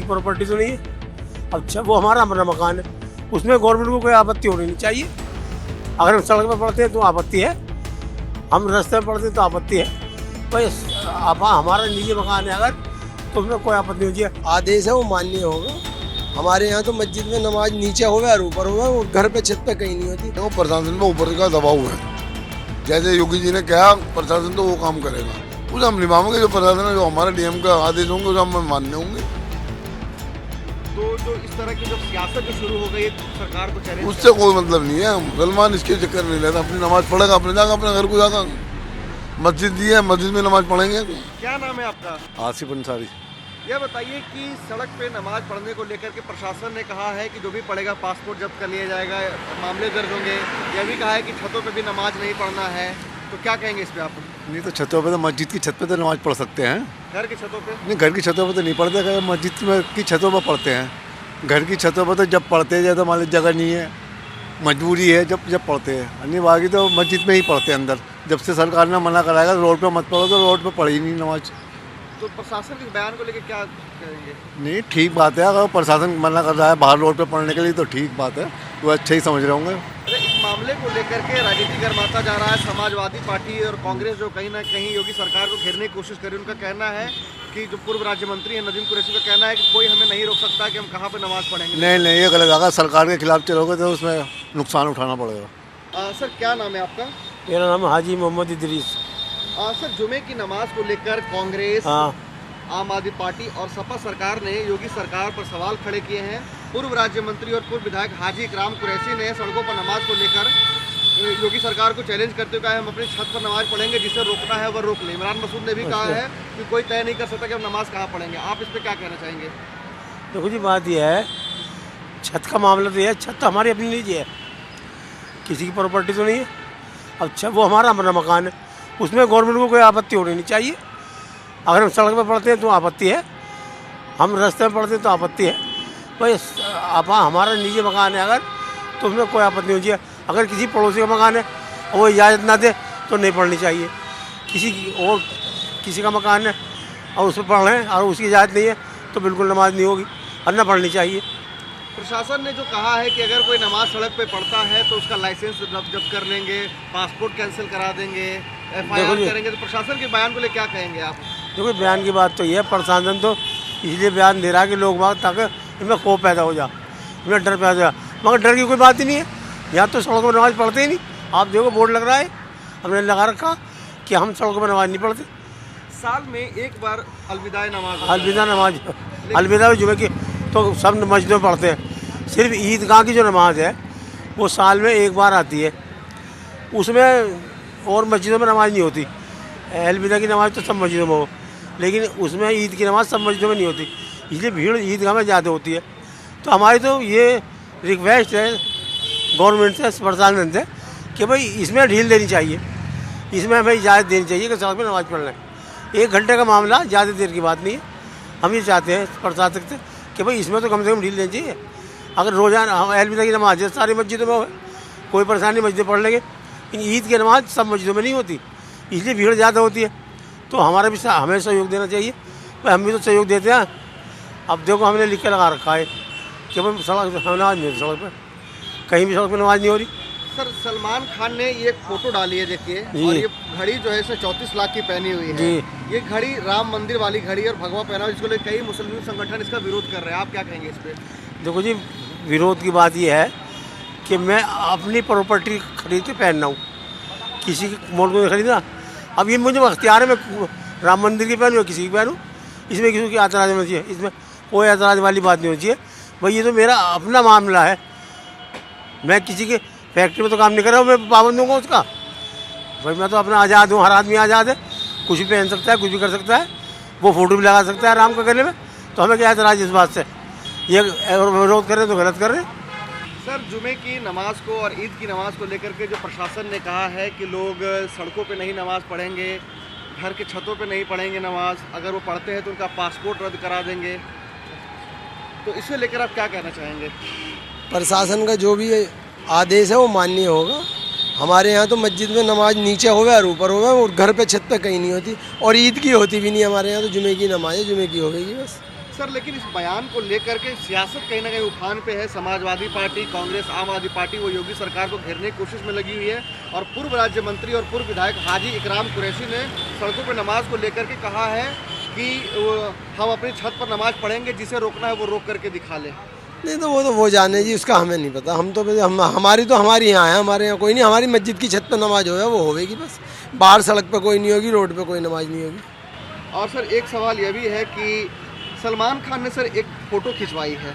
Property तो नहीं है। अच्छा वो हमारा अपना मकान है, उसमें गवर्नमेंट को कोई आपत्ति होनी नहीं चाहिए। अगर हम सड़क पर पड़ते हैं तो आपत्ति है, हम रास्ते में पड़ते हैं तो आपत्ति है। भाई अब हमारा निजी मकान है अगर, तो उसमें कोई आपत्ति नहीं चाहिए। आदेश है वो मान्य होगा। हमारे यहाँ तो मस्जिद में नमाज नीचे होवे और ऊपर होवे, और घर पे छत पे कहीं नहीं होती। तो प्रशासन में ऊपर का दबाव है, जैसे योगी जी ने कहा प्रशासन तो वो काम करेगा, उसे हम निभाएंगे। जो प्रशासन है, जो हमारे डीएम का आदेश होंगे उसे हम मान्य होंगे। तो जो इस तरह की जब सियासत जो शुरू हो गई है सरकार को चैलेंज, उससे कोई मतलब नहीं है। मुसलमान इसके चक्कर नहीं लेता, अपनी नमाज पढ़ेगा, अपने जाकर अपने घर को जाकर मस्जिद दी है, मस्जिद में नमाज पढ़ेंगे। क्या नाम है आपका? आसिफ अंसारी। यह बताइए कि सड़क पे नमाज पढ़ने को लेकर के प्रशासन ने कहा है कि जो भी पढ़ेगा पासपोर्ट जब्त कर लिया जाएगा, मामले दर्ज होंगे। यह भी कहा है कि छतों पे भी नमाज नहीं पढ़ना है, तो क्या कहेंगे इस पे आप? नहीं तो छतों पे तो मस्जिद की छत पे तो नमाज पढ़ सकते हैं। घर की छतों पे नहीं, घर की छतों पे तो नहीं पढ़ते, मस्जिद की छतों पे पढ़ते हैं। घर की छतों पर तो जब पढ़ते हैं तो मान लीजिए जगह नहीं है, मजबूरी है, जब पढ़ते हैं। नहीं बाकी तो मस्जिद में ही पढ़ते हैं अंदर। जब से सरकार ने मना कराएगा रोड पे मत पढ़ो, तो रोड पे पढ़ी नहीं नमाज। तो प्रशासन के बयान को लेकर क्या कहेंगे? नहीं ठीक बात है, अगर प्रशासन मना कर रहा है बाहर रोड पे पढ़ने के लिए तो ठीक बात है, वो अच्छा ही समझ रहे होंगे। इस मामले को लेकर के राजनीति गर्माता जा रहा है। समाजवादी पार्टी और कांग्रेस जो कहीं ना कहीं योगी सरकार को घेरने की कोशिश कर रही है, उनका कहना है कि जो पूर्व राज्य मंत्री है नदीम कुरैशी का कहना है कि कोई हमें नहीं रोक सकता कि हम कहाँ पे नमाज पढ़ेंगे। नहीं ये गलत, अगर सरकार के खिलाफ चलोगे तो उसमें नुकसान उठाना पड़ेगा। सर क्या नाम है आपका? मेरा नाम हाजी मोहम्मद इदरीस। सर जुमे की नमाज को लेकर कांग्रेस, आम आदमी पार्टी और सपा सरकार ने योगी सरकार पर सवाल खड़े किए हैं। पूर्व राज्य मंत्री और पूर्व विधायक हाजी इकराम कुरैशी ने सड़कों पर नमाज को लेकर योगी सरकार को चैलेंज करते हुए कहा है हम अपनी छत पर नमाज पढ़ेंगे, जिसे रोकना है वह रोक ले। इमरान मसूद ने भी कहा है कि कोई तय नहीं कर सकता कि हम नमाज कहाँ पढ़ेंगे। आप इस पर क्या कहना चाहेंगे? देखो जी बात यह है, छत का मामला तो यह है, छत तो हमारी अपनी निजी है, किसी की प्रॉपर्टी तो नहीं है। अच्छा वो हमारा अपना मकान है, उसमें गवर्नमेंट को कोई आपत्ति होनी नहीं चाहिए। अगर हम सड़क पर पड़ते हैं तो आपत्ति है, हम रास्ते में पड़ते हैं तो आपत्ति है। भाई अब हमारा निजी मकान है अगर, तो उसमें कोई आपत्ति नहीं चाहिए। अगर किसी पड़ोसी का मकान है और वो इजाज़त ना दे तो नहीं पढ़नी चाहिए। किसी का मकान है और उस पर पढ़ रहे हैं और उसकी इजाज़त नहीं है तो बिल्कुल नमाज नहीं होगी और ना पढ़नी चाहिए। प्रशासन ने जो कहा है कि अगर कोई नमाज सड़क पे पढ़ता है तो उसका लाइसेंस जब्त कर लेंगे, पासपोर्ट कैंसिल करा देंगे, FIR करेंगे, तो प्रशासन के बयान को लेकर क्या कहेंगे आप? देखो बयान की बात तो ये है, प्रशासन तो इसलिए बयान दे रहा है कि लोग बात ताकि इनमें खौफ पैदा हो जाए, इनमें डर पैदा हो जाए, मगर डर की कोई बात ही नहीं है। यहाँ तो सड़कों पर नमाज पढ़ते ही नहीं। आप देखो बोर्ड लग रहा है, हमने लगा रखा कि हम सड़कों पर नमाज नहीं पढ़ते। साल में एक बार अलविदा नमाज, अलविदा जुमे की तो सब मस्जिदों में पढ़ते हैं। सिर्फ ईदगाह की जो नमाज है वो साल में एक बार आती है, उसमें और मस्जिदों में नमाज नहीं होती। अलविदा की नमाज तो सब मस्जिदों में हो, लेकिन उसमें ईद की नमाज सब मस्जिदों में नहीं होती, इसलिए भीड़ ईदगाह में ज़्यादा होती है। तो हमारी तो ये रिक्वेस्ट है गवर्नमेंट से, प्रशासन से, कि भाई इसमें ढील देनी चाहिए, इसमें हमें इजाज़त देनी चाहिए कि सड़क में नमाज़ पढ़ लें। 1 घंटे का मामला, ज़्यादा देर की बात नहीं है। हम ये चाहते हैं प्रशासन से कि भाई इसमें तो कम से कम ढील देनी चाहिए। अगर रोज़ाना हम अलविदा की नमाज है सारी मस्जिदों में हो, कोई परेशानी, मस्जिदें पढ़ लेंगे। ईद की नमाज सब मस्जिदों में नहीं होती, इसलिए भीड़ ज़्यादा होती है। तो हमारा भी हमें सहयोग देना चाहिए, भाई हम भी तो सहयोग देते हैं। अब देखो हमने लिख के लगा रखा है कि भाई सड़क नमाज नहीं, सड़क पर कहीं भी सड़क पर नमाज नहीं हो रही। सर सलमान खान ने ये फोटो डाली है, देखिए, और ये घड़ी जो है इसने 34 लाख की पहनी हुई है। ये घड़ी राम मंदिर वाली घड़ी और भगवा पहना हुआ, जिसको लेकर कई मुस्लिम संगठन इसका विरोध कर रहे हैं। आप क्या कहेंगे इस पे? देखो जी विरोध की बात ये है कि मैं अपनी प्रॉपर्टी खरीद के पहनना हूँ, किसी की मोल को नहीं खरीदना। अब ये मुझे अख्तियार है, मैं राम मंदिर की पहनूँ, किसी की पहनूँ, इसमें किसी की एतराज़ होना चाहिए, इसमें कोई एतराज़ वाली बात नहीं होनी चाहिए। भाई ये तो मेरा अपना मामला है, मैं किसी के फैक्ट्री में तो काम नहीं कर रहा हूँ, मैं पाबंद हूँ उसका। भाई मैं तो अपना आज़ाद हूँ, हर आदमी आज़ाद है, कुछ भी पहन सकता है, कुछ भी कर सकता है, वो फ़ोटो भी लगा सकता है राम के गले में। तो हमें क्या एतराज़ इस बात से? ये विरोध कर रहे हैं तो गलत कर रहे हैं। सर जुमे की नमाज को और ईद की नमाज को लेकर के जो प्रशासन ने कहा है कि लोग सड़कों पे नहीं नमाज पढ़ेंगे, घर के छतों पे नहीं पढ़ेंगे नमाज, अगर वो पढ़ते हैं तो उनका पासपोर्ट रद्द करा देंगे, तो इसे लेकर आप क्या कहना चाहेंगे? प्रशासन का जो भी आदेश है वो मान्य होगा। हमारे यहाँ तो मस्जिद में नमाज नीचे होवे और ऊपर होवे, और घर पे छत पे कहीं नहीं होती, और ईद की होती भी नहीं। हमारे यहाँ तो जुमे की नमाज है, जुमे की होगी बस। सर लेकिन इस बयान को लेकर के सियासत कहीं ना कहीं उफान पे है। समाजवादी पार्टी, कांग्रेस, आम आदमी पार्टी वो योगी सरकार को घेरने की कोशिश में लगी हुई है और पूर्व राज्य मंत्री और पूर्व विधायक हाजी इकराम कुरैशी ने सड़कों पर नमाज को लेकर के कहा है कि हम अपनी छत पर नमाज पढ़ेंगे, जिसे रोकना है वो रोक करके दिखा ले। नहीं तो वो जाने जी, उसका हमें नहीं पता। हमारी यहाँ है, हमारे यहाँ कोई नहीं। हमारी मस्जिद की छत पर नमाज होगा वो होगी बस। बाहर सड़क पर कोई नहीं होगी, रोड पर कोई नमाज नहीं होगी। और सर एक सवाल यह भी है कि सलमान खान ने सर एक फ़ोटो खिंचवाई है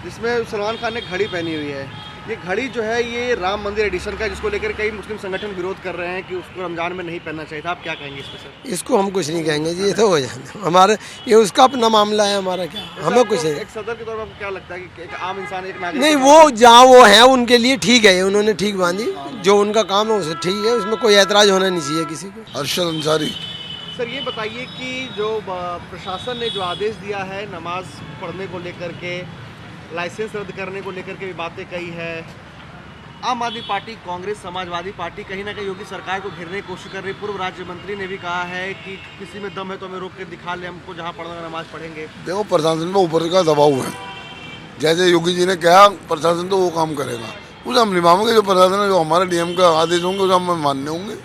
जिसमें सलमान खान ने घड़ी पहनी हुई है। ये घड़ी जो है ये राम मंदिर एडिशन का है, जिसको लेकर कई मुस्लिम संगठन विरोध कर रहे हैं कि उसको रमज़ान में नहीं पहनना चाहिए था। आप क्या कहेंगे इस पर सर? इसको हम कुछ नहीं कहेंगे जी, ये तो हो जाए। हमारे ये उसका अपना मामला है, हमारा क्या, हमें कुछ नहीं। एक सदर के तौर पर आपको क्या लगता है कि एक आम इंसान, एक नागरिक नहीं, वो जहाँ वो है उनके लिए ठीक है, उन्होंने ठीक बांधी, जो उनका काम है उसे ठीक है, उसमें कोई ऐतराज़ होना नहीं चाहिए किसी को। अरशद अंसारी। सर ये बताइए कि जो प्रशासन ने जो आदेश दिया है नमाज पढ़ने को लेकर के, लाइसेंस रद्द करने को लेकर के भी बातें कही है, आम आदमी पार्टी, कांग्रेस, समाजवादी पार्टी कहीं ना कहीं योगी सरकार को घेरने की कोशिश कर रही। पूर्व राज्य मंत्री ने भी कहा है कि किसी में दम है तो हमें रोक के दिखा ले, हमको जहाँ पढ़ना है नमाज पढ़ेंगे। देखो प्रशासन पे ऊपर का दबाव है, जैसे योगी जी ने कहा प्रशासन तो वो काम करेगा, उसे हम निभाएंगे। जो प्रशासन है, जो हमारे डीएम का आदेश होंगे उसे हम मानने होंगे।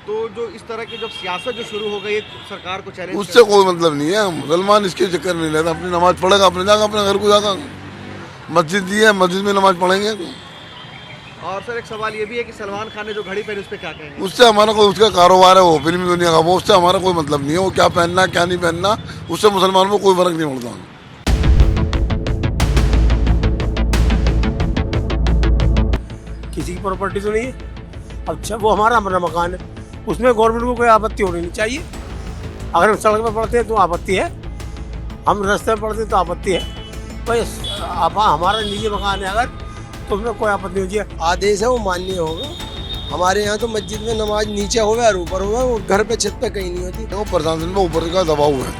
तो जो इस तरह की जब सियासत जो शुरू हो गई है सरकार को चैलेंज, उससे कोई मतलब नहीं है। मुसलमान इसके चक्कर नहीं लेता, अपनी नमाज पढ़ेगा, अपने जाकर अपने घर को जाकर मस्जिद दी है, मस्जिद में नमाज पढ़ेंगे। और सर एक सवाल ये भी है कि सलमान खान ने जो घड़ी पहनी उस पर क्या कहेंगे? उससे हमारा कोई, उसका कारोबार है वो फिल्मी दुनिया का, वो उससे हमारा कोई मतलब नहीं है। वो क्या पहनना क्या नहीं पहनना, उससे मुसलमान को कोई फर्क नहीं पड़ता। किसी की प्रॉपर्टी तो नहीं है। अच्छा, वो हमारा अपना मकान है, उसमें गवर्नमेंट को कोई आपत्ति होनी नहीं चाहिए। अगर हम सड़क पर पड़ते हैं तो आपत्ति है, हम रास्ते में पड़ते हैं तो आपत्ति है। भाई हमारा निजी मकान है, अगर तो उसमें कोई आपत्ति नहीं चाहिए। आदेश है वो मान्य होगा। हमारे यहाँ तो मस्जिद में नमाज नीचे होगा और ऊपर होगा, और घर पे छत पे कहीं नहीं होती। देखो प्रशासन पे ऊपर का दबाव है,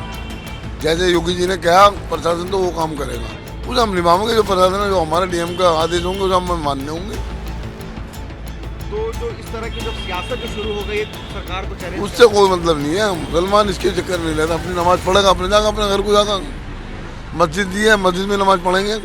जैसे योगी जी ने कहा प्रशासन तो वो काम करेगा, उसे हम निभाएंगे। जो प्रशासन है, जो हमारे डीएम का आदेश होंगे उसे हम मानने होंगे। तो जो इस तरह की जब सियासत जो शुरू हो गई है सरकार को चैलेंज, उससे कोई मतलब नहीं है। मुसलमान इसके चक्कर नहीं लेता, अपनी नमाज पढ़ेगा, अपने जाकर अपने घर को जाकर मस्जिद दी है, मस्जिद में नमाज पढ़ेंगे।